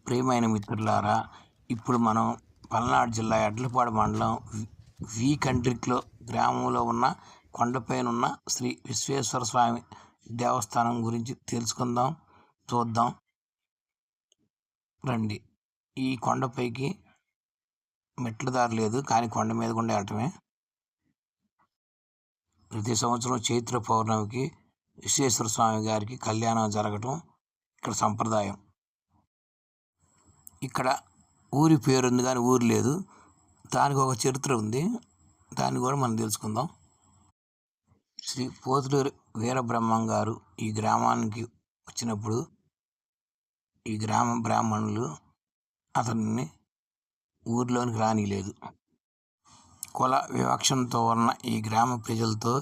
ప్రియమైన మిత్రులారా, ఇప్పుడు మనం పల్నాడు జిల్లా ఎడ్లపాడు మండలం వి కండ్రిక్లో గ్రామంలో ఉన్న కొండపైన ఉన్న శ్రీ విశ్వేశ్వర స్వామి దేవస్థానం గురించి తెలుసుకుందాం, చూద్దాం రండి. ఈ కొండపైకి మెట్ల దారి లేదు, కానీ కొండ మీద కూడా వెళ్ళటమే. ప్రతి సంవత్సరం చైత్ర పౌర్ణమికి విశ్వేశ్వర స్వామి గారికి కళ్యాణం జరగటం ఇక్కడ సంప్రదాయం. ఇక్కడ ఊరి పేరు ఉంది కానీ ఊరు లేదు, దానికి ఒక చరిత్ర ఉంది, దాన్ని కూడా మనం తెలుసుకుందాం. శ్రీ పోతులూరి వీరబ్రహ్మం గారు ఈ గ్రామానికి వచ్చినప్పుడు ఈ గ్రామ బ్రాహ్మణులు అతన్ని ఊరిలోనికి రానిలేదు. కుల వివక్షంతో ఉన్న ఈ గ్రామ ప్రజలతో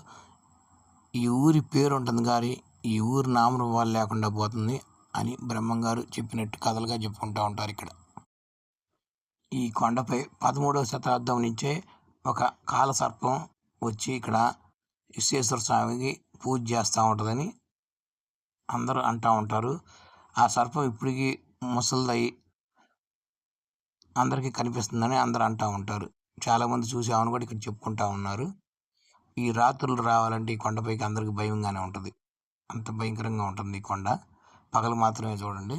ఈ ఊరి పేరు ఉంటుంది కానీ ఈ ఊరి నామరూపాలు లేకుండా పోతుంది అని బ్రహ్మంగారు చెప్పినట్టు కథలుగా చెప్పుకుంటూ ఉంటారు. ఇక్కడ ఈ కొండపై 13వ శతాబ్దం నుంచే ఒక కాలసర్పం వచ్చి ఇక్కడ విశ్వేశ్వర స్వామికి పూజ చేస్తూ ఉంటుందని అందరూ అంటూ ఉంటారు. ఆ సర్పం ఇప్పటికీ ముసలిదై అందరికీ కనిపిస్తుందని అందరూ అంటూ ఉంటారు. చాలామంది చూసామని కూడా ఇక్కడ చెప్పుకుంటూ ఉన్నారు. ఈ రాత్రులు రావాలంటే ఈ కొండపైకి అందరికీ భయంగానే ఉంటుంది, అంత భయంకరంగా ఉంటుంది ఈ కొండ. పగలు మాత్రమే చూడండి.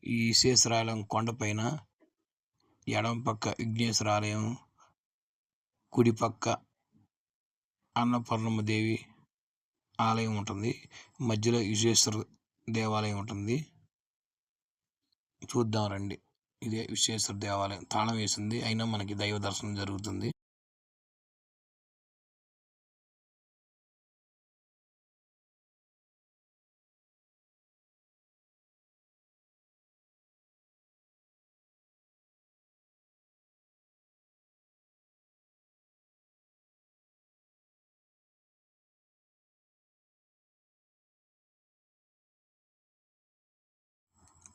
ఈ విశ్వేశ్వరాలయం కొండపైన ఎడమ పక్క విఘ్నేశ్వర ఆలయం, కుడి పక్క అన్నపూర్ణమ్మ దేవి ఆలయం ఉంటుంది, మధ్యలో విశ్వేశ్వర దేవాలయం ఉంటుంది. చూద్దాం రండి. ఇదే విశ్వేశ్వర దేవాలయం. తాళం వేసింది, అయినా మనకి దైవ దర్శనం జరుగుతుంది.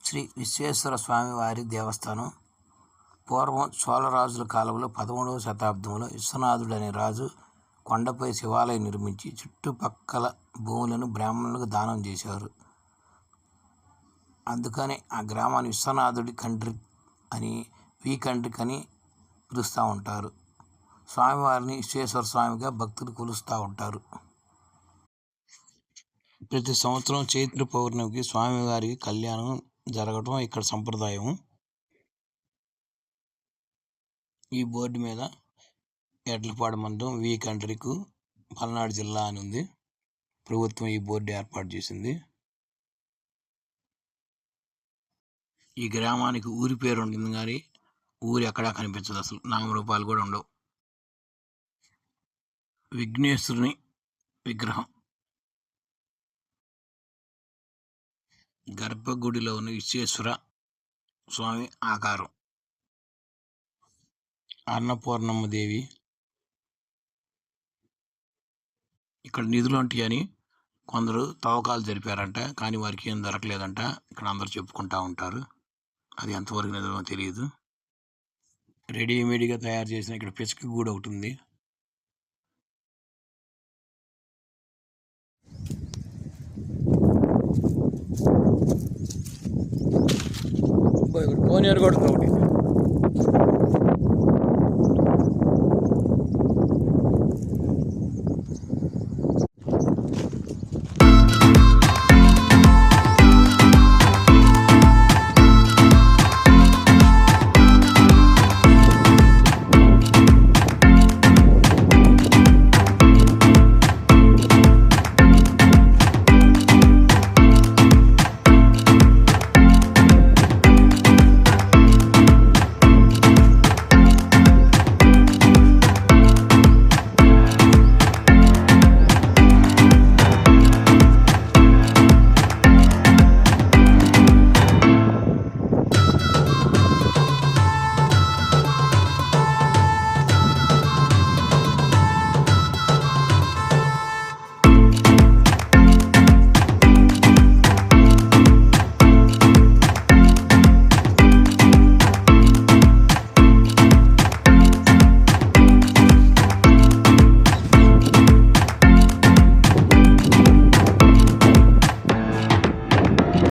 శ్రీ విశ్వేశ్వర స్వామి వారి దేవస్థానం పూర్వం చోళరాజుల కాలంలో 13వ శతాబ్దంలో విశ్వనాథుడు అనే రాజు కొండపై శివాలయం నిర్మించి చుట్టుపక్కల భూములను బ్రాహ్మణులకు దానం చేశారు. అందుకని ఆ గ్రామాన్ని విశ్వనాథుడి కండ్రిక్ అని, వి కండ్రిక్ అని పిలుస్తూ ఉంటారు. స్వామివారిని విశ్వేశ్వర స్వామిగా భక్తులు కొలుస్తూ ఉంటారు. ప్రతి సంవత్సరం చైత్ర పౌర్ణమికి స్వామివారికి కళ్యాణం జరగటం ఇక్కడ సంప్రదాయం. ఈ బోర్డు మీద ఎడ్లపాడు మండలం వి కండ్రిక్, పల్నాడు జిల్లా అని ఉంది. ప్రభుత్వం ఈ బోర్డు ఏర్పాటు చేసింది. ఈ గ్రామానికి ఊరి పేరు ఉంటుంది కానీ ఊరు ఎక్కడా కనిపించదు, అసలు నామరూపాలు కూడా ఉండవు. విఘ్నేశ్వరుని విగ్రహం గర్భగుడిలో ఉన్న విశ్వేశ్వర స్వామి ఆకారం, అన్నపూర్ణమ్మ దేవి. ఇక్కడ నిధులు ఉంటాయని కొందరు తవ్వకాలు జరిపారంట, కానీ వారికి ఏం దొరకలేదంట. ఇక్కడ అందరూ చెప్పుకుంటూ ఉంటారు. అది ఎంతవరకు నిజమో తెలియదు. రెడీమేడ్గా తయారు చేసిన ఇక్కడ పిచ్చుక గూడు ఒకటి ఉంది. కోనేరు కూడా ఒకటి.